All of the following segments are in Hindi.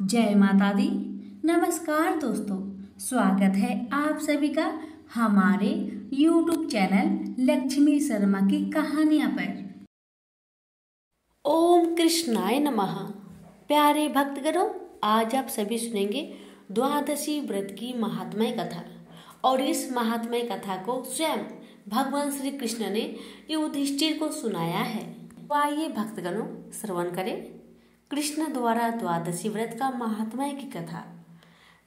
जय माता दी। नमस्कार दोस्तों, स्वागत है आप सभी का हमारे YouTube चैनल लक्ष्मी शर्मा की कहानियां पर। ओम कृष्णाय नमः। प्यारे भक्तगणों, आज आप सभी सुनेंगे द्वादशी व्रत की महात्म्य कथा। और इस महात्म्य कथा को स्वयं भगवान श्री कृष्ण ने युधिष्ठिर को सुनाया है। तो आइए भक्तगणों श्रवण करें कृष्ण द्वारा द्वादशी व्रत का महात्म्य की कथा।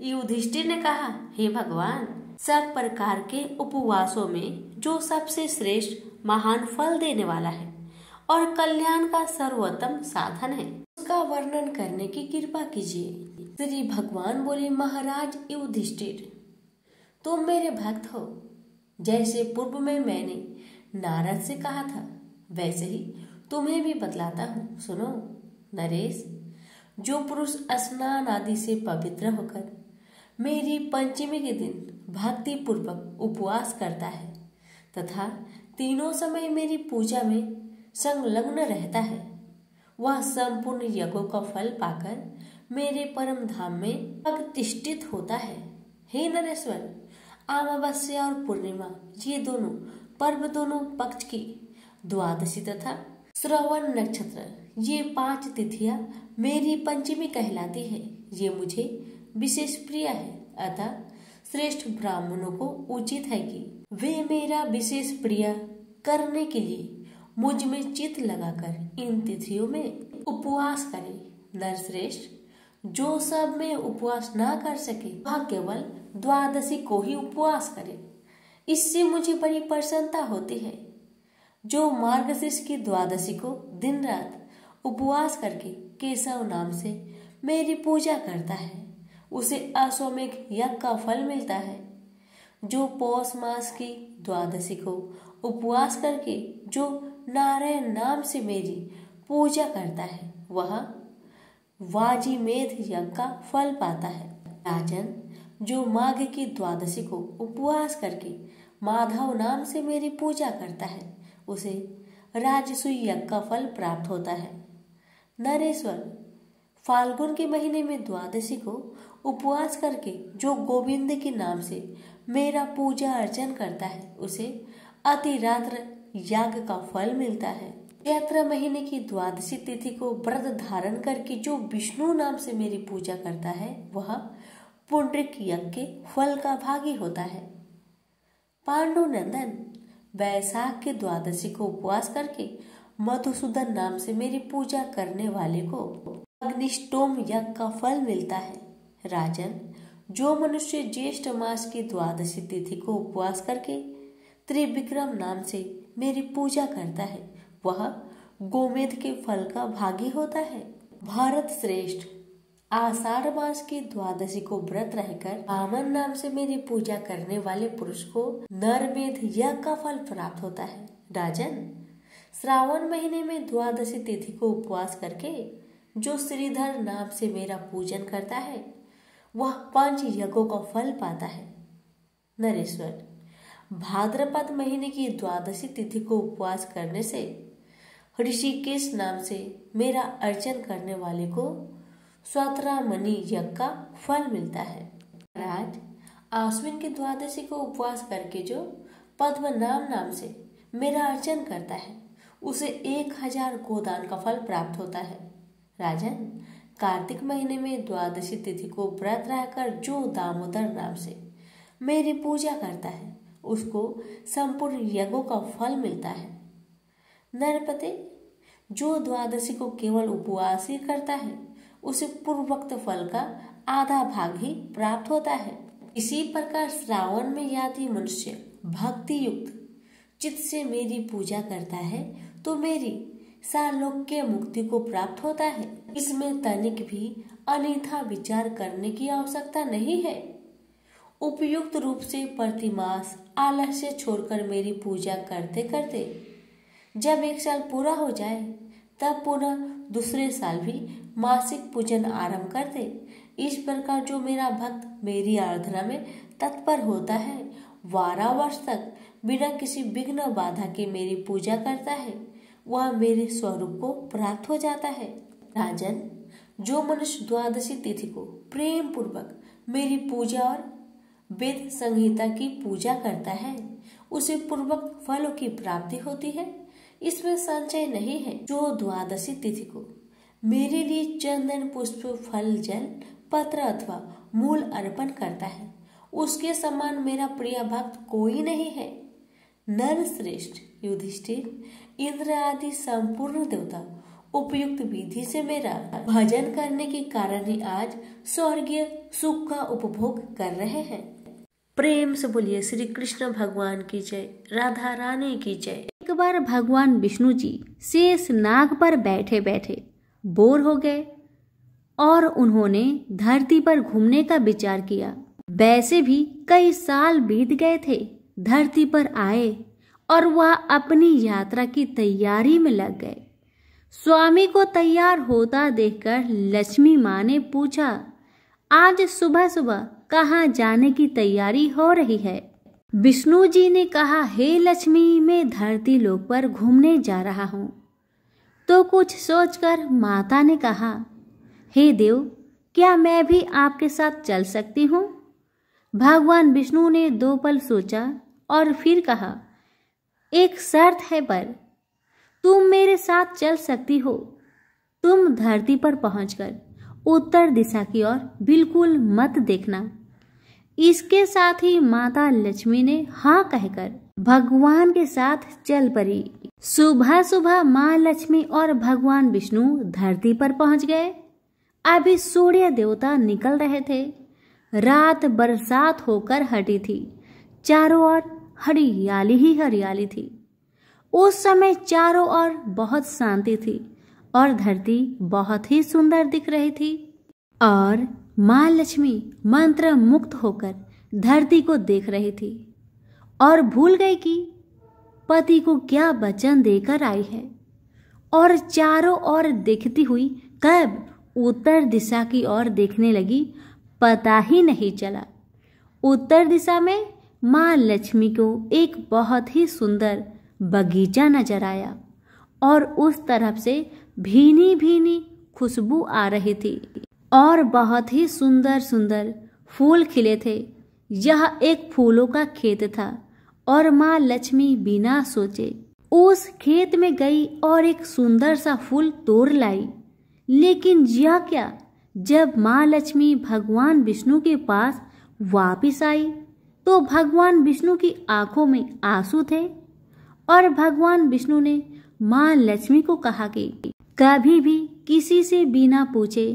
युधिष्ठिर ने कहा, हे भगवान, सब प्रकार के उपवासों में जो सबसे श्रेष्ठ महान फल देने वाला है और कल्याण का सर्वोत्तम साधन है, उसका वर्णन करने की कृपा कीजिए। श्री भगवान बोले, महाराज युधिष्ठिर, तुम मेरे भक्त हो। जैसे पूर्व में मैंने नारद से कहा था, वैसे ही तुम्हें भी बतलाता हूँ। सुनो नरेश, जो पुरुष स्नान आदि से पवित्र होकर मेरी पंचमी के दिन भक्ति पूर्वक उपवास करता है तथा तीनों समय मेरी पूजा में संलग्न रहता है, वह संपूर्ण यज्ञों का फल पाकर मेरे परम धाम में प्रतिष्ठित होता है। हे नरेश्वर, अमावस्या और पूर्णिमा ये दोनों पर्व दोनों पक्ष की द्वादशी तथा श्रवण नक्षत्र ये 5 तिथियां मेरी पंचमी कहलाती है। ये मुझे विशेष प्रिय है, अतः श्रेष्ठ ब्राह्मणों को उचित है कि वे मेरा विशेष प्रिय करने के लिए मुझ में चित्त लगाकर इन तिथियों में उपवास करें। नरश्रेष्ठ, जो सब में उपवास ना कर सके वह केवल द्वादशी को ही उपवास करे, इससे मुझे बड़ी प्रसन्नता होती है। जो मार्गशीर्ष की द्वादशी को दिन रात उपवास करके केशव नाम से मेरी पूजा करता है, उसे अश्वमेघ यज्ञ का फल मिलता है। जो पौष मास की द्वादशी को उपवास करके जो नारायण नाम से मेरी पूजा करता है, वह वाजीमेध यज्ञ का फल पाता है। राजन, जो माघ की द्वादशी को उपवास करके माधव नाम से मेरी पूजा करता है, उसे राजसूय यज्ञ का फल प्राप्त होता है। नरेश्वर, फाल्गुन के महीने में द्वादशी को उपवास करके जो गोविंद के नाम से मेरा पूजा अर्चन करता है, उसे अतिरात्र याग का फल मिलता है। चैत्र महीने की द्वादशी तिथि को व्रत धारण करके जो विष्णु नाम से मेरी पूजा करता है, वह पुंडरीक यज्ञ के फल का भागी होता है। पांडु नंदन, वैशाख के द्वादशी को उपवास करके मधुसूदन नाम से मेरी पूजा करने वाले को अग्निष्टोम यज्ञ का फल मिलता है। राजन, जो मनुष्य ज्येष्ठ मास की द्वादशी तिथि को उपवास करके त्रिविक्रम नाम से मेरी पूजा करता है, वह गोमेध के फल का भागी होता है। भारत श्रेष्ठ, आषाढ़ मास की द्वादशी को व्रत रहकर वामन नाम से मेरी पूजा करने वाले पुरुष को नरमेध यज्ञ का फल प्राप्त होता है। राजन, श्रावण महीने में द्वादशी तिथि को उपवास करके जो श्रीधर नाम से मेरा पूजन करता है, वह 5 यज्ञों का फल पाता है। नरेश्वर, भाद्रपद महीने की द्वादशी तिथि को उपवास करने से ऋषिकेश नाम से मेरा अर्चन करने वाले को स्वत्रामणि यज्ञ का फल मिलता है। महाराज, आश्विन की द्वादशी को उपवास करके जो पद्मनाभ नाम से मेरा अर्चन करता है, उसे 1000 गोदान का फल प्राप्त होता है। राजन, कार्तिक महीने में द्वादशी तिथि को व्रत रहकर जो दामोदर नाम से मेरी पूजा करता है, उसको संपूर्ण यज्ञों का फल मिलता है। नरपते, जो द्वादशी को केवल उपवास ही करता है, उसे पूर्वोक्त फल का आधा भाग ही प्राप्त होता है। इसी प्रकार श्रावण में यदि मनुष्य भक्ति युक्त चित्त से मेरी पूजा करता है, तो मेरी सालोक्य मुक्ति को प्राप्त होता है। इसमें तनिक भी अन्यथा विचार करने की आवश्यकता नहीं है। उपयुक्त रूप से प्रतिमास आलस्य छोड़कर मेरी पूजा करते करते जब 1 साल पूरा हो जाए, तब पुनः दूसरे साल भी मासिक पूजन आरंभ कर दे। इस प्रकार जो मेरा भक्त मेरी आराधना में तत्पर होता है, 12 वर्ष तक बिना किसी विघ्न बाधा के मेरी पूजा करता है, वह मेरे स्वरूप को प्राप्त हो जाता है। राजन, जो मनुष्य द्वादशी तिथि को प्रेम पूर्वक मेरी पूजा और वेद संहिता की पूजा करता है उसे पूर्वक फलों की प्राप्ति होती है। इसमें संशय नहीं है। जो द्वादशी तिथि को मेरे लिए चंदन पुष्प फल जल पत्र अथवा मूल अर्पण करता है उसके समान मेरा प्रिय भक्त कोई नहीं है। नर श्रेष्ठ युधिष्ठिर इंद्र आदि संपूर्ण देवता उपयुक्त विधि से मेरा भजन करने के कारण ही आज स्वर्गीय सुख का उपभोग कर रहे हैं। प्रेम से बोलिए श्री कृष्ण भगवान की जय, राधा रानी की जय। एक बार भगवान विष्णु जी शेष नाग पर बैठे बैठे बोर हो गए और उन्होंने धरती पर घूमने का विचार किया। वैसे भी कई साल बीत गए थे। धरती पर आए और वह अपनी यात्रा की तैयारी में लग गए। स्वामी को तैयार होता देखकर लक्ष्मी माँ ने पूछा, आज सुबह सुबह कहाँ जाने की तैयारी हो रही है? विष्णु जी ने कहा, हे लक्ष्मी, मैं धरती लोक पर घूमने जा रहा हूँ। तो कुछ सोचकर माता ने कहा, हे देव, क्या मैं भी आपके साथ चल सकती हूँ? भगवान विष्णु ने 2 पल सोचा और फिर कहा, एक शर्त है, पर तुम मेरे साथ चल सकती हो। तुम धरती पर पहुंचकर उत्तर दिशा की ओर बिल्कुल मत देखना। इसके साथ ही माता लक्ष्मी ने हाँ कहकर भगवान के साथ चल पड़ी। सुबह सुबह माँ लक्ष्मी और भगवान विष्णु धरती पर पहुंच गए। अभी सूर्य देवता निकल रहे थे। रात बरसात होकर हटी थी। चारों ओर हरियाली ही हरियाली थी। उस समय चारों ओर बहुत शांति थी और धरती बहुत ही सुंदर दिख रही थी। और माँ लक्ष्मी मंत्र मुक्त होकर धरती को देख रही थी और भूल गई कि पति को क्या वचन देकर आई है। और चारों ओर देखती हुई कब उत्तर दिशा की ओर देखने लगी, पता ही नहीं चला। उत्तर दिशा में माँ लक्ष्मी को एक बहुत ही सुंदर बगीचा नजर आया और उस तरफ से भीनी भीनी खुशबू आ रही थी और बहुत ही सुंदर सुंदर फूल खिले थे। यह एक फूलों का खेत था और माँ लक्ष्मी बिना सोचे उस खेत में गई और एक सुंदर सा फूल तोड़ लाई। लेकिन यह क्या, जब माँ लक्ष्मी भगवान विष्णु के पास वापिस आई तो भगवान विष्णु की आंखों में आंसू थे और भगवान विष्णु ने माँ लक्ष्मी को कहा कि कभी भी किसी से बिना पूछे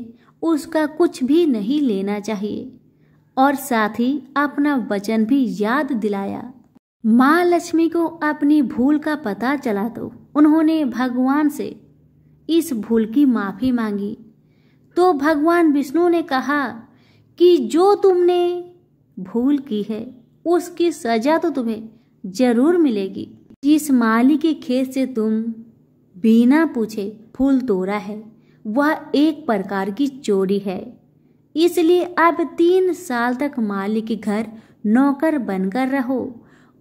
उसका कुछ भी नहीं लेना चाहिए और साथ ही अपना वचन भी याद दिलाया। माँ लक्ष्मी को अपनी भूल का पता चला तो उन्होंने भगवान से इस भूल की माफी मांगी। तो भगवान विष्णु ने कहा कि जो तुमने भूल की है उसकी सजा तो तुम्हें जरूर मिलेगी। जिस माली के खेत से तुम बिना पूछे फूल तोड़ा है वह एक प्रकार की चोरी है। इसलिए अब 3 साल तक माली के घर नौकर बनकर रहो।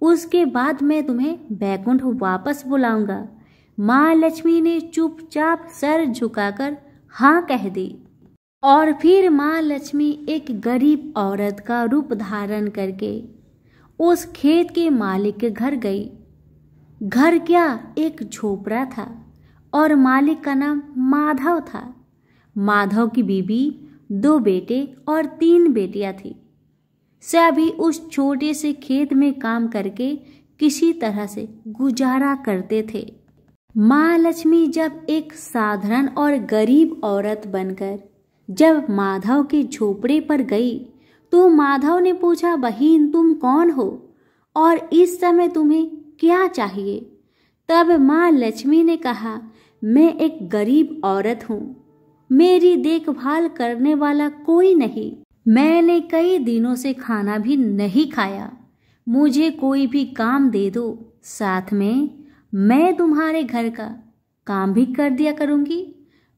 उसके बाद मैं तुम्हें बैकुंठ वापस बुलाऊंगा। माँ लक्ष्मी ने चुपचाप सर झुकाकर हाँ कह दी और फिर माँ लक्ष्मी एक गरीब औरत का रूप धारण करके उस खेत के मालिक के घर गई। घर क्या, एक झोपड़ा था और मालिक का नाम माधव था। माधव की बीबी 2 बेटे और 3 बेटियां थी। सभी उस छोटे से खेत में काम करके किसी तरह से गुजारा करते थे। माँ लक्ष्मी जब एक साधारण और गरीब औरत बनकर जब माधव के झोपड़े पर गई तो माधव ने पूछा, बहन तुम कौन हो और इस समय तुम्हें क्या चाहिए? तब माँ लक्ष्मी ने कहा, मैं एक गरीब औरत हूँ। मेरी देखभाल करने वाला कोई नहीं। मैंने कई दिनों से खाना भी नहीं खाया। मुझे कोई भी काम दे दो, साथ में मैं तुम्हारे घर का काम भी कर दिया करूँगी।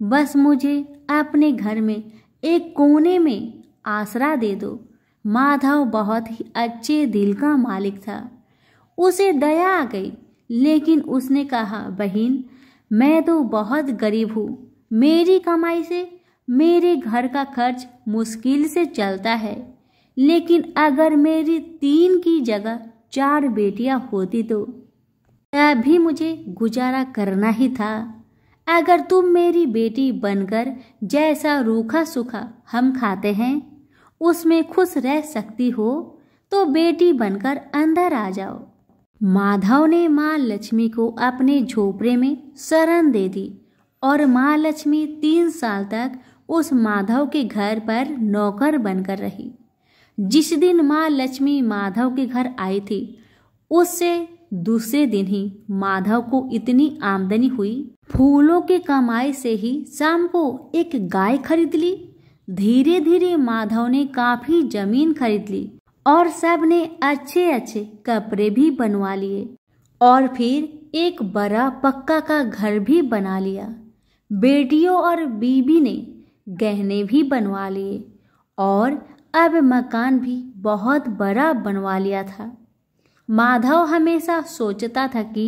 बस मुझे अपने घर में एक कोने में आसरा दे दो। माधव बहुत ही अच्छे दिल का मालिक था। उसे दया आ गई, लेकिन उसने कहा, बहन मैं तो बहुत गरीब हूँ। मेरी कमाई से मेरे घर का खर्च मुश्किल से चलता है, लेकिन अगर मेरी 3 की जगह 4 बेटियां होती तो तभी मुझे गुजारा करना ही था। अगर तुम मेरी बेटी बनकर जैसा रूखा सूखा हम खाते हैं उसमें खुश रह सकती हो तो बेटी बनकर अंदर आ जाओ। माधव ने माँ लक्ष्मी को अपने झोपड़े में शरण दे दी और माँ लक्ष्मी 3 साल तक उस माधव के घर पर नौकर बनकर रही। जिस दिन माँ लक्ष्मी माधव के घर आई थी उससे दूसरे दिन ही माधव को इतनी आमदनी हुई, फूलों की कमाई से ही शाम को एक गाय खरीद ली। धीरे धीरे माधव ने काफी जमीन खरीद ली और सब ने अच्छे अच्छे कपड़े भी बनवा लिए और फिर एक बड़ा पक्का का घर भी बना लिया। बेटियों और बीबी ने गहने भी बनवा लिए और अब मकान भी बहुत बड़ा बनवा लिया था। माधव हमेशा सोचता था कि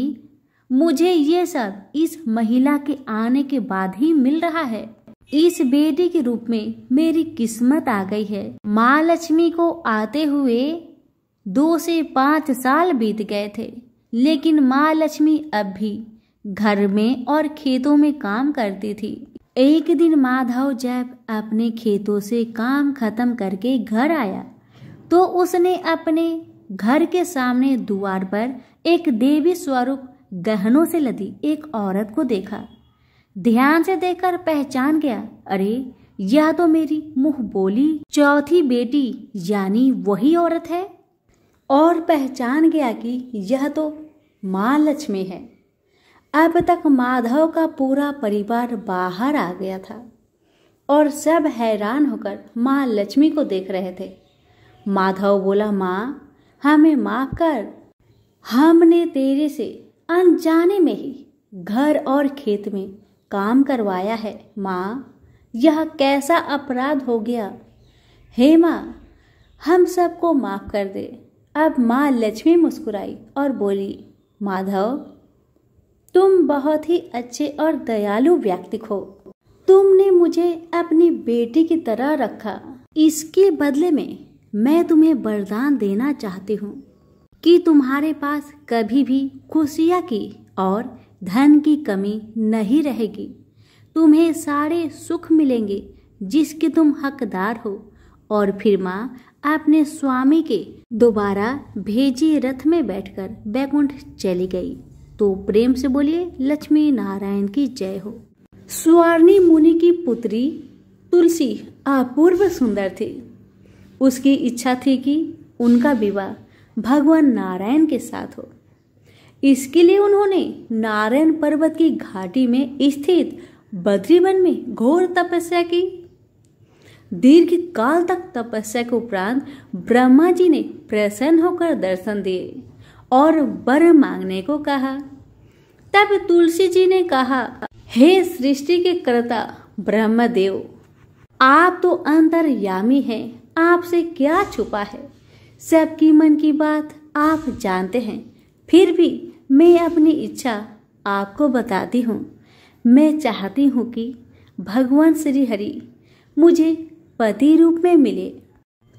मुझे ये सब इस महिला के आने के बाद ही मिल रहा है। इस बेटी के रूप में मेरी किस्मत आ गई है। माँ लक्ष्मी को आते हुए 2 से 5 साल बीत गए थे, लेकिन माँ लक्ष्मी अब भी घर में और खेतों में काम करती थी। एक दिन माधव जब अपने खेतों से काम खत्म करके घर आया तो उसने अपने घर के सामने द्वार पर एक देवी स्वरूप गहनों से लदी एक औरत को देखा। ध्यान से देखकर पहचान गया, अरे यह तो मेरी मुंह बोली चौथी बेटी यानी वही औरत है, और पहचान गया कि यह तो माँ लक्ष्मी है। अब तक माधव का पूरा परिवार बाहर आ गया था और सब हैरान होकर माँ लक्ष्मी को देख रहे थे। माधव बोला, माँ हमें माफ कर, हमने तेरे से अनजाने में ही घर और खेत में काम करवाया है। माँ यह कैसा अपराध हो गया, हे माँ हम सबको माफ कर दे। अब माँ लक्ष्मी मुस्कुराई और बोली, माधव तुम बहुत ही अच्छे और दयालु व्यक्ति हो। तुमने मुझे अपनी बेटी की तरह रखा। इसके बदले में मैं तुम्हें वरदान देना चाहती हूँ कि तुम्हारे पास कभी भी खुशियाँ की और धन की कमी नहीं रहेगी। तुम्हें सारे सुख मिलेंगे जिसके तुम हकदार हो। और फिर माँ अपने स्वामी के दोबारा भेजे रथ में बैठकर बैकुंठ चली गई। तो प्रेम से बोलिए लक्ष्मी नारायण की जय हो। स्वर्णी मुनि की पुत्री तुलसी अपूर्व सुंदर थी। उसकी इच्छा थी कि उनका विवाह भगवान नारायण के साथ हो। इसके लिए उन्होंने नारायण पर्वत की घाटी में स्थित बद्रीवन में घोर तपस्या की। दीर्घ काल तक तपस्या के उपरांत ब्रह्मा जी ने प्रसन्न होकर दर्शन दिए और वर मांगने को कहा। तब तुलसी जी ने कहा, हे सृष्टि के कर्ता ब्रह्मदेव, आप तो अंतर्यामी हैं, आपसे क्या छुपा है। सबकी मन की बात आप जानते हैं, फिर भी मैं अपनी इच्छा आपको बताती हूँ। मैं चाहती हूँ कि भगवान श्री हरि मुझे पति रूप में मिले।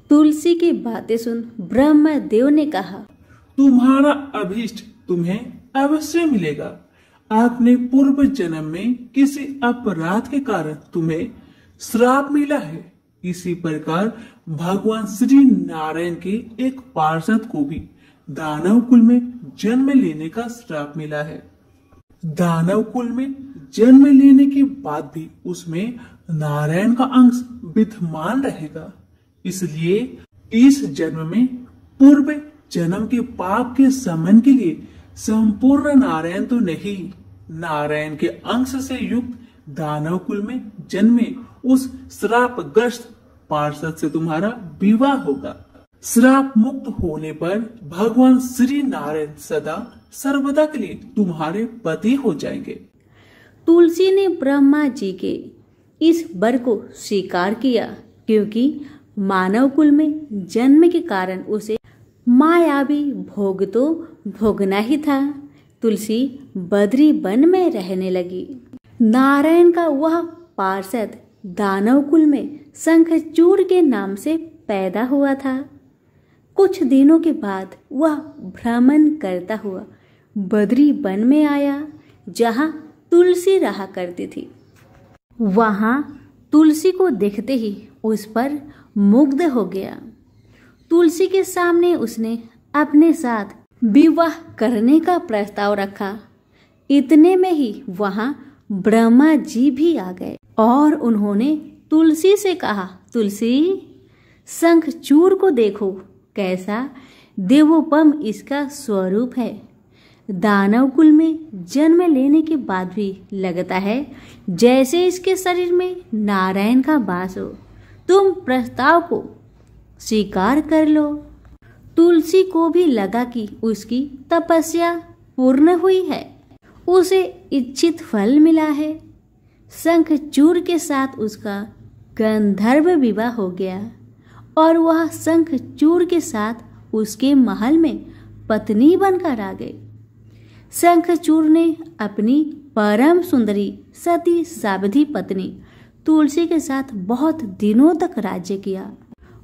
तुलसी की बातें सुन ब्रह्मदेव ने कहा, तुम्हारा अभीष्ट तुम्हें अवश्य मिलेगा। आपने पूर्व जन्म में किसी अपराध के कारण तुम्हें श्राप मिला है। इसी प्रकार भगवान श्री नारायण के एक पार्षद को भी दानव कुल में जन्म लेने का श्राप मिला है। दानव कुल में जन्म लेने के बाद भी उसमें नारायण का अंश विद्यमान रहेगा। इसलिए इस जन्म में पूर्व जन्म के पाप के शमन के लिए संपूर्ण नारायण तो नहीं, नारायण के अंश से युक्त दानव कुल में जन्मे उस श्रापग्रस्त पार्षद से तुम्हारा विवाह होगा। श्राप मुक्त होने पर भगवान श्री नारायण सदा सर्वदा के लिए तुम्हारे पति हो जाएंगे। तुलसी ने ब्रह्मा जी के इस वर को स्वीकार किया, क्योंकि मानव कुल में जन्म के कारण उसे मायावी भोग तो भोगना ही था। तुलसी बद्री वन में रहने लगी। नारायण का वह पार्षद दानव कुल में शंखचूड़ के नाम से पैदा हुआ था। कुछ दिनों के बाद वह भ्रमण करता हुआ बद्री वन में आया, जहाँ तुलसी रहा करती थी। वहां तुलसी को देखते ही उस पर मुग्ध हो गया। तुलसी के सामने उसने अपने साथ विवाह करने का प्रस्ताव रखा। इतने में ही वहां ब्रह्मा जी भी आ गए और उन्होंने तुलसी से कहा, तुलसी, शंखचूड़ को देखो, कैसा देवोपम इसका स्वरूप है। दानव कुल में जन्म लेने के बाद भी लगता है जैसे इसके शरीर में नारायण का वास हो। तुम प्रस्ताव को स्वीकार कर लो। तुलसी को भी लगा कि उसकी तपस्या पूर्ण हुई है, उसे इच्छित फल मिला है। शंखचूड़ के साथ उसका गंधर्व विवाह हो गया और वह शंखचूड़ के साथ उसके महल में पत्नी बनकर आ गई। शंखचूड़ ने अपनी परम सुंदरी सती सावधि पत्नी तुलसी के साथ बहुत दिनों तक राज्य किया।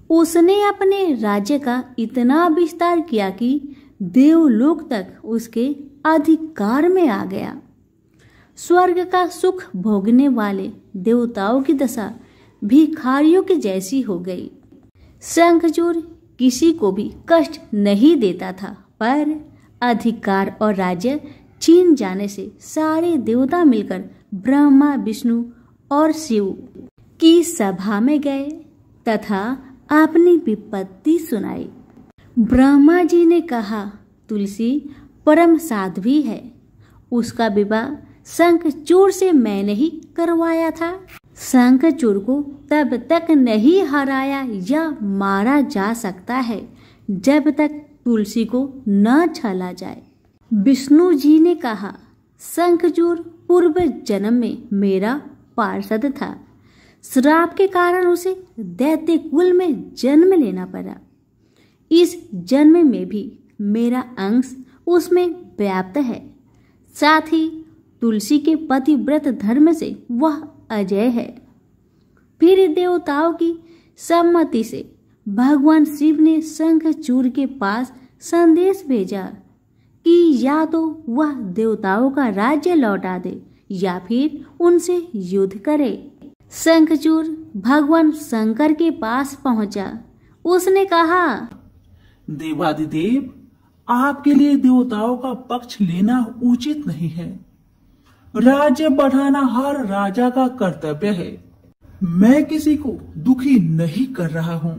उसने अपने राज्य का इतना विस्तार किया कि देवलोक तक उसके अधिकार में आ गया। स्वर्ग का सुख भोगने वाले देवताओं की दशा भिखारियों की जैसी हो गई। शंखचूड़ किसी को भी कष्ट नहीं देता था, पर अधिकार और राज्य छीन जाने से सारे देवता मिलकर ब्रह्मा, विष्णु और शिव की सभा में गए तथा अपनी विपत्ति सुनाई। ब्रह्मा जी ने कहा, तुलसी परम साध्वी है, उसका विवाह शंखचूड़ से मैंने ही करवाया था। शंखचूड़ को तब तक नहीं हराया या मारा जा सकता है जब तक तुलसी को न छला जाए। विष्णु जी ने कहा, शंखचूड़ पूर्व जन्म में मेरा पार्षद था। श्राप के कारण उसे दैत्य कुल में जन्म लेना पड़ा। इस जन्म में भी मेरा अंश उसमें व्याप्त है। साथ ही तुलसी के पतिव्रत धर्म से वह अजय है। फिर देवताओं की सम्मति से भगवान शिव ने शंखचूड़ के पास संदेश भेजा कि या तो वह देवताओं का राज्य लौटा दे या फिर उनसे युद्ध करे। शंखचूड़ भगवान शंकर के पास पहुंचा। उसने कहा, देवादिदेव, आपके लिए देवताओं का पक्ष लेना उचित नहीं है। राज्य बढ़ाना हर राजा का कर्तव्य है। मैं किसी को दुखी नहीं कर रहा हूँ।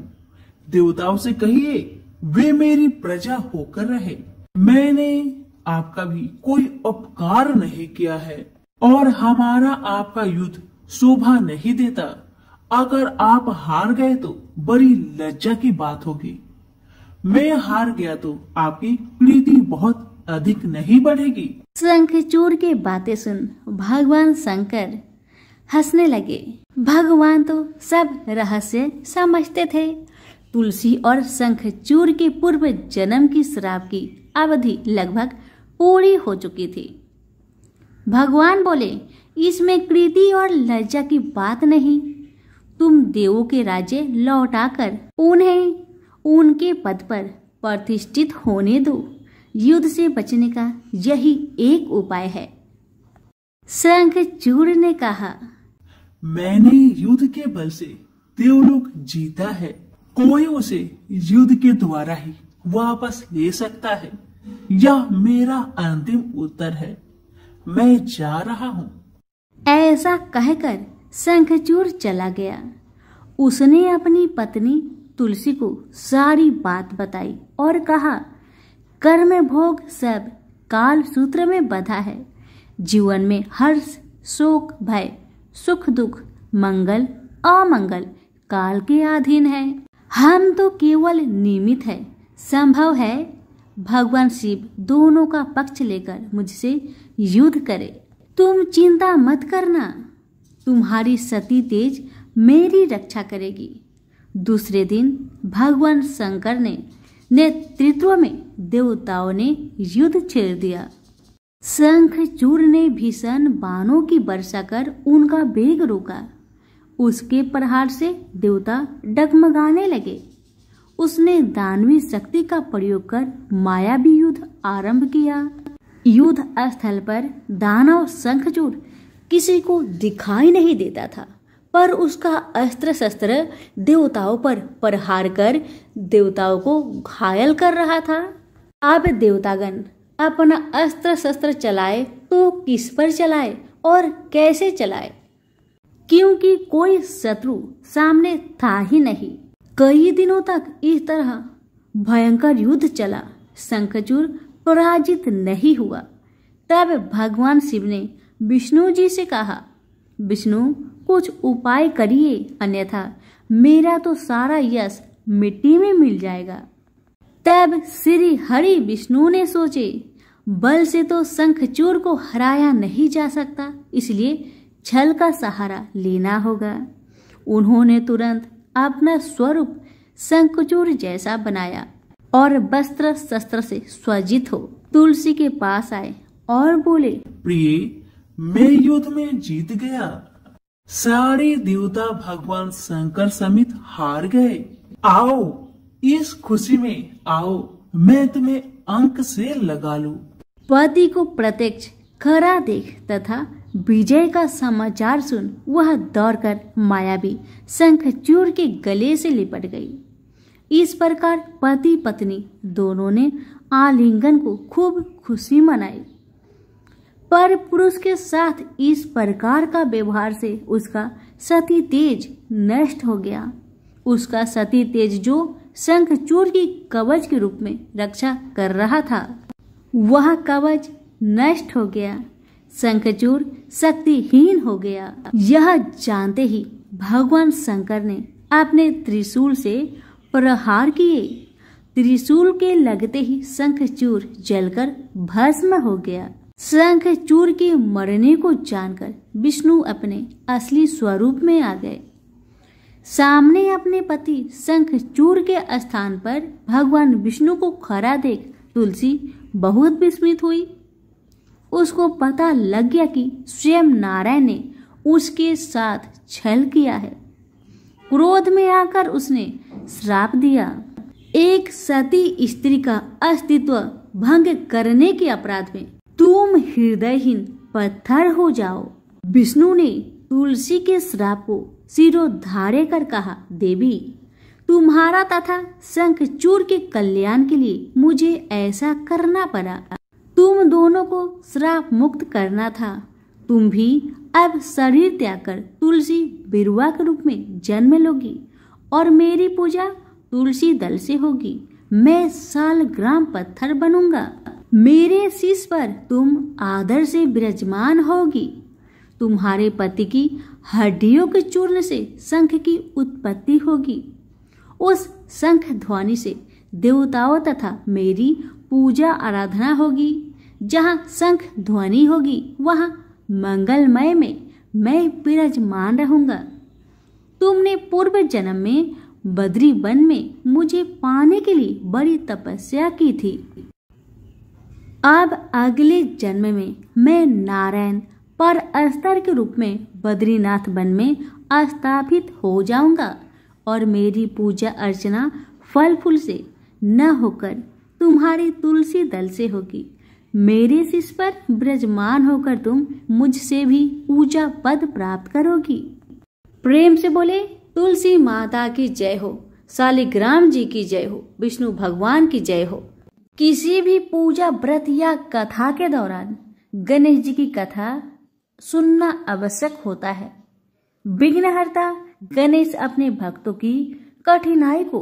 देवताओं से कहिए वे मेरी प्रजा होकर रहे। मैंने आपका भी कोई उपकार नहीं किया है और हमारा आपका युद्ध शोभा नहीं देता। अगर आप हार गए तो बड़ी लज्जा की बात होगी। मैं हार गया तो आपकी प्रीति बहुत अधिक नहीं बढ़ेगी। शंखचूड़ की बातें सुन भगवान शंकर हंसने लगे। भगवान तो सब रहस्य समझते थे। तुलसी और शंखचूड़ के पूर्व जन्म की श्राप की अवधि लगभग पूरी हो चुकी थी। भगवान बोले, इसमें कृति और लज्जा की बात नहीं। तुम देवों के राज्य लौटाकर उन्हें उनके पद पर प्रतिष्ठित होने दो। युद्ध से बचने का यही एक उपाय है। शंखचूड़ ने कहा, मैंने युद्ध के बल से देवलोक जीता है। कोई उसे युद्ध के द्वारा ही वापस ले सकता है। यह मेरा अंतिम उत्तर है। मैं जा रहा हूँ। ऐसा कहकर शंखचूड़ चला गया। उसने अपनी पत्नी तुलसी को सारी बात बताई और कहा, कर्म भोग सब काल सूत्र में बंधा है। जीवन में हर्ष, शोक, भय, सुख, दुख, मंगल, अमंगल काल के अधीन है। हम तो केवल निमित्त है। संभव है भगवान शिव दोनों का पक्ष लेकर मुझसे युद्ध करे। तुम चिंता मत करना, तुम्हारी सती तेज मेरी रक्षा करेगी। दूसरे दिन भगवान शंकर ने नेतृत्व में देवताओं ने युद्ध छेड़ दिया। शंखचूड़ ने भीषण बाणों की वर्षा कर उनका वेग रोका। उसके प्रहार से देवता डगमगाने लगे। उसने दानवी शक्ति का प्रयोग कर मायावी युद्ध आरंभ किया। युद्ध स्थल पर दानव शंखचूड़ किसी को दिखाई नहीं देता था, पर उसका अस्त्र शस्त्र देवताओं पर प्रहार कर देवताओं को घायल कर रहा था। अब देवतागण अपना अस्त्र शस्त्र चलाए तो किस पर चलाए और कैसे चलाए, क्योंकि कोई शत्रु सामने था ही नहीं। कई दिनों तक इस तरह भयंकर युद्ध चला। शंखचूड़ पराजित नहीं हुआ। तब भगवान शिव ने विष्णु जी से कहा, विष्णु कुछ उपाय करिए, अन्यथा मेरा तो सारा यश मिट्टी में मिल जाएगा। तब श्री हरि विष्णु ने सोचे, बल से तो शंखचूड़ को हराया नहीं जा सकता, इसलिए छल का सहारा लेना होगा। उन्होंने तुरंत अपना स्वरूप शंखचूड़ जैसा बनाया और वस्त्र शस्त्र से सज्जित हो तुलसी के पास आए और बोले, प्रिय, मैं युद्ध में जीत गया। सारे देवता भगवान शंकर समेत हार गए। आओ, इस खुशी में आओ, मैं तुम्हें अंक से लगा लूं। पति को प्रत्यक्ष खरा देख तथा विजय का समाचार सुन वह दौड़कर मायावी शंखचूड़ के गले से लिपट गई। इस प्रकार पति पत्नी दोनों ने आलिंगन को खूब खुशी मनाई। पर पुरुष के साथ इस प्रकार का व्यवहार से उसका सती तेज नष्ट हो गया। उसका सती तेज जो शंखचूड़ की कवच के रूप में रक्षा कर रहा था, वह कवच नष्ट हो गया। शंखचूड़ शक्तिहीन हो गया। यह जानते ही भगवान शंकर ने अपने त्रिशूल से प्रहार किए। त्रिशूल के लगते ही शंखचूड़ जलकर भस्म हो गया। शंखचूड़ के मरने को जानकर विष्णु अपने असली स्वरूप में आ गए। सामने अपने पति शंखचूड़ के स्थान पर भगवान विष्णु को खड़ा देख तुलसी बहुत विस्मित हुई। उसको पता लग गया कि स्वयं नारायण ने उसके साथ छल किया है। क्रोध में आकर उसने श्राप दिया, एक सती स्त्री का अस्तित्व भंग करने के अपराध में तुम हृदयहीन पत्थर हो जाओ। विष्णु ने तुलसी के श्राप को सिरोधार्य कर कहा, देवी, तुम्हारा तथा शंखचूड़ के कल्याण के लिए मुझे ऐसा करना पड़ा। तुम दोनों को श्राप मुक्त करना था। तुम भी अब शरीर त्याग कर तुलसी बिरुवा के रूप में जन्म लोगी और मेरी पूजा तुलसी दल से होगी। मैं सालग्राम पत्थर बनूंगा। मेरे शीश पर तुम आदर से विराजमान होगी। तुम्हारे पति की हड्डियों के चूर्ण से शंख की उत्पत्ति होगी। उस शंख ध्वनि से देवताओं तथा मेरी पूजा आराधना होगी। जहाँ शंख ध्वनि होगी वहाँ मंगलमय में मैं विराजमान रहूंगा। तुमने पूर्व जन्म में बद्री वन में मुझे पाने के लिए बड़ी तपस्या की थी। अब अगले जन्म में मैं नारायण पर अस्तर के रूप में बद्रीनाथ वन में स्थापित हो जाऊंगा और मेरी पूजा अर्चना फल फूल से न होकर तुम्हारी तुलसी दल से होगी। मेरे शीश पर विराजमान होकर तुम मुझसे भी पूजा पद प्राप्त करोगी। प्रेम से बोले, तुलसी माता की जय हो, शालिग्राम जी की जय हो, विष्णु भगवान की जय हो। किसी भी पूजा व्रत या कथा के दौरान गणेश जी की कथा सुनना आवश्यक होता है। विघ्नहर्ता गणेश अपने भक्तों की कठिनाई को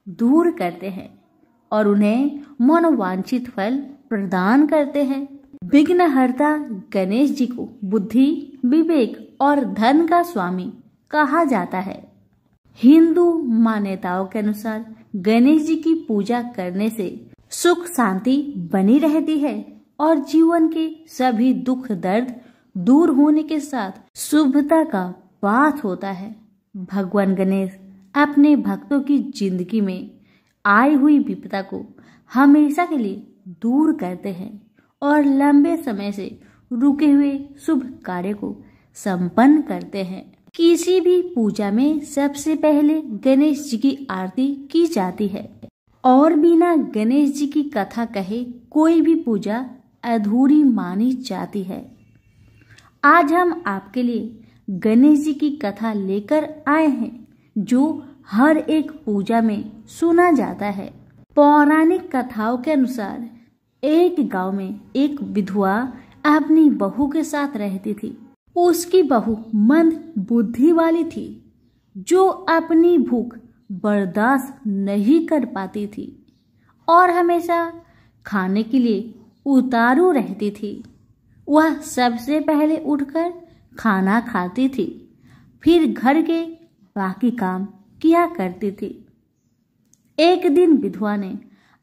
दूर करते हैं और उन्हें मनोवांछित फल प्रदान करते हैं। विघ्नहर्ता गणेश जी को बुद्धि, विवेक और धन का स्वामी कहा जाता है। हिंदू मान्यताओं के अनुसार गणेश जी की पूजा करने से सुख शांति बनी रहती है और जीवन के सभी दुख दर्द दूर होने के साथ शुभता का वास होता है। भगवान गणेश अपने भक्तों की जिंदगी में आई हुई विपदा को हमेशा के लिए दूर करते हैं और लंबे समय से रुके हुए शुभ कार्य को संपन्न करते हैं। किसी भी पूजा में सबसे पहले गणेश जी की आरती की जाती है और बिना गणेश जी की कथा कहे कोई भी पूजा अधूरी मानी जाती है। आज हम आपके लिए गणेश जी की कथा लेकर आए हैं जो हर एक पूजा में सुना जाता है। पौराणिक कथाओं के अनुसार एक गांव में एक विधवा अपनी बहू के साथ रहती थी। उसकी बहू मंद बुद्धि वाली थी जो अपनी भूख बर्दाश्त नहीं कर पाती थी और हमेशा खाने के लिए उतारू रहती थी। वह सबसे पहले उठकर खाना खाती थी, फिर घर के बाकी काम किया करती थी। एक दिन विधवा ने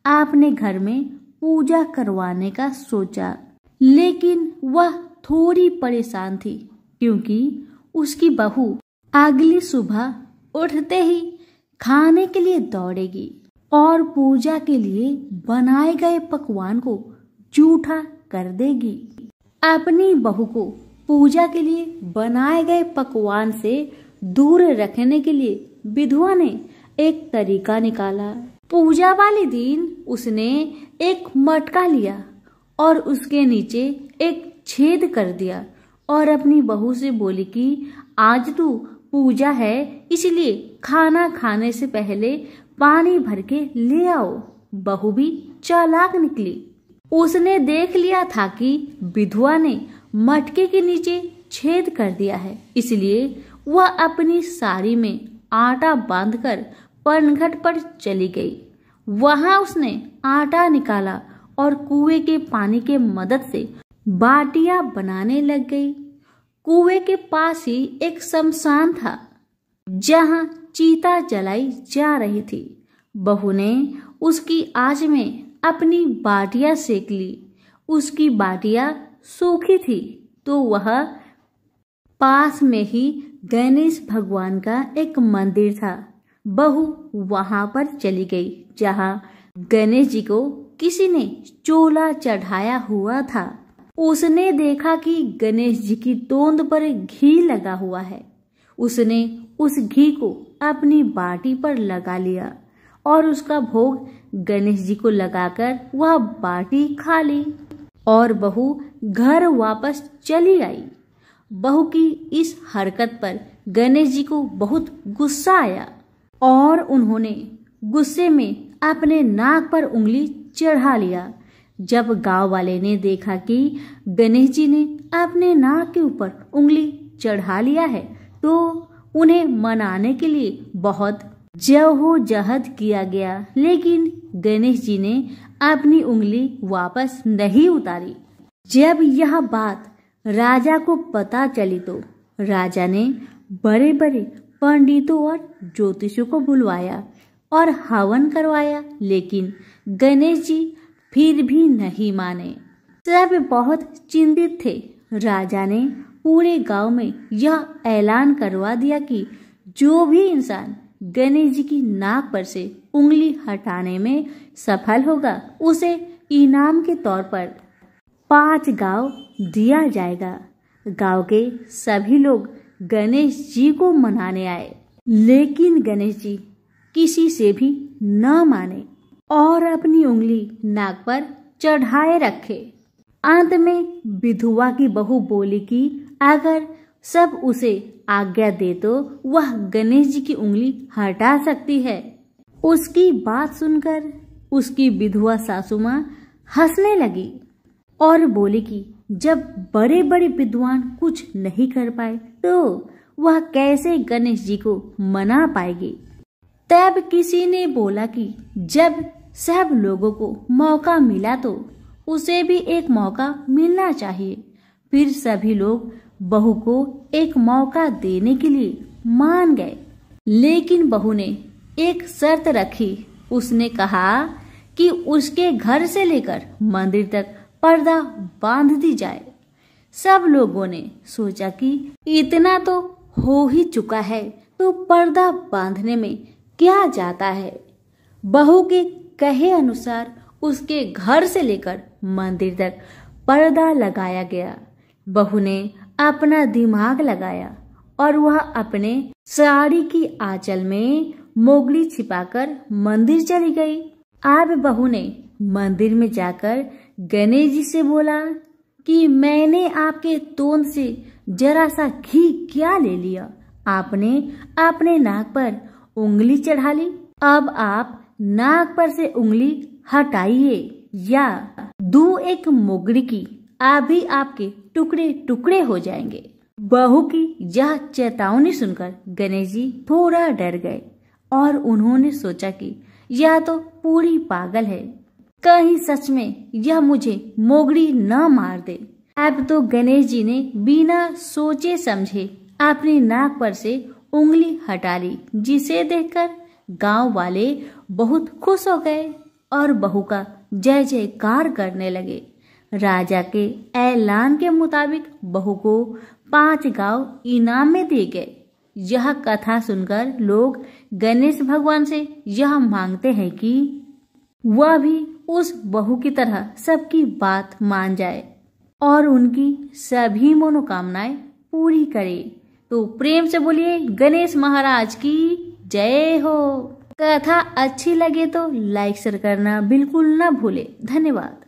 अपने घर में पूजा करवाने का सोचा, लेकिन वह थोड़ी परेशान थी क्योंकि उसकी बहू अगली सुबह उठते ही खाने के लिए दौड़ेगी और पूजा के लिए बनाए गए पकवान को जूठा कर देगी। अपनी बहू को पूजा के लिए बनाए गए पकवान से दूर रखने के लिए विधवा ने एक तरीका निकाला। पूजा वाले दिन उसने एक मटका लिया और उसके नीचे एक छेद कर दिया और अपनी बहू से बोली कि आज तो पूजा है, इसलिए खाना खाने से पहले पानी भर के ले आओ। बहू भी चालाक निकली। उसने देख लिया था कि विधवा ने मटके के नीचे छेद कर दिया है, इसलिए वह अपनी साड़ी में आटा बांधकर पनघट पर चली गई। वहां उसने आटा निकाला और कुएं के पानी के मदद से बाटियां बनाने लग गई। कुएं के पास ही एक शमशान था जहां चीता जलाई जा रही थी। बहू ने उसकी आंच में अपनी बाटियां सेक ली। उसकी बाटियां सूखी थी तो वह पास में ही गणेश भगवान का एक मंदिर था। बहू वहां पर चली गई जहां गणेश जी को किसी ने चोला चढ़ाया हुआ था। उसने देखा कि गणेश जी की तोंद पर घी लगा हुआ है। उसने उस घी को अपनी बाटी पर लगा लिया और उसका भोग गणेश जी को लगाकर वह बाटी खा ली और बहू घर वापस चली आई। बहू की इस हरकत पर गणेश जी को बहुत गुस्सा आया और उन्होंने गुस्से में अपने नाक पर उंगली चढ़ा लिया। जब गांव वाले ने देखा कि गणेश जी ने अपने नाक के ऊपर उंगली चढ़ा लिया है तो उन्हें मनाने के लिए बहुत जद्दोजहद किया गया, लेकिन गणेश जी ने अपनी उंगली वापस नहीं उतारी। जब यह बात राजा को पता चली तो राजा ने बड़े बड़े पंडितों और ज्योतिषों को बुलवाया और हवन करवाया, लेकिन गणेश जी फिर भी नहीं माने। सब बहुत चिंतित थे। राजा ने पूरे गांव में यह ऐलान करवा दिया कि जो भी इंसान गणेश जी की नाक पर से उंगली हटाने में सफल होगा उसे इनाम के तौर पर 5 गांव दिया जाएगा। गांव के सभी लोग गणेश जी को मनाने आए, लेकिन गणेश जी किसी से भी न माने और अपनी उंगली नाक पर चढ़ाए रखे। अंत में विधवा की बहू बोली कि अगर सब उसे आज्ञा दे तो वह गणेश जी की उंगली हटा सकती है। उसकी बात सुनकर उसकी विधवा सासू माँ हंसने लगी और बोली कि जब बड़े बड़े विद्वान कुछ नहीं कर पाए तो वह कैसे गणेश जी को मना पाएगी। तब किसी ने बोला कि जब सब लोगों को मौका मिला तो उसे भी एक मौका मिलना चाहिए। फिर सभी लोग बहू को एक मौका देने के लिए मान गए, लेकिन बहू ने एक शर्त रखी। उसने कहा कि उसके घर से लेकर मंदिर तक पर्दा बांध दी जाए। सब लोगों ने सोचा कि इतना तो हो ही चुका है तो पर्दा बांधने में क्या जाता है। बहू के कहे अनुसार उसके घर से लेकर मंदिर तक पर्दा लगाया गया। बहू ने अपना दिमाग लगाया और वह अपने साड़ी की आंचल में मोगली छिपाकर मंदिर चली गई। अब बहू ने मंदिर में जाकर गणेश जी से बोला कि मैंने आपके तोंद से जरा सा घी क्या ले लिया, आपने अपने नाक पर उंगली चढ़ा ली। अब आप नाक पर से उंगली हटाइए या दूं एक मोगरी की, अभी आपके टुकड़े टुकड़े हो जाएंगे। बहू की यह चेतावनी सुनकर गणेश जी थोड़ा डर गए और उन्होंने सोचा कि यह तो पूरी पागल है, कहीं सच में यह मुझे मोगरी न मार दे। अब तो गणेश जी ने बिना सोचे समझे अपनी नाक पर से उंगली हटा ली, जिसे देखकर गांव वाले बहुत खुश हो गए और बहू का जय जयकार करने लगे। राजा के ऐलान के मुताबिक बहू को 5 गांव इनाम में दिए गए। यह कथा सुनकर लोग गणेश भगवान से यह मांगते हैं कि वह भी उस बहू की तरह सबकी बात मान जाए और उनकी सभी मनोकामनाएं पूरी करे। तो प्रेम से बोलिए गणेश महाराज की जय हो। कथा अच्छी लगे तो लाइक शेयर करना बिल्कुल न भूले। धन्यवाद।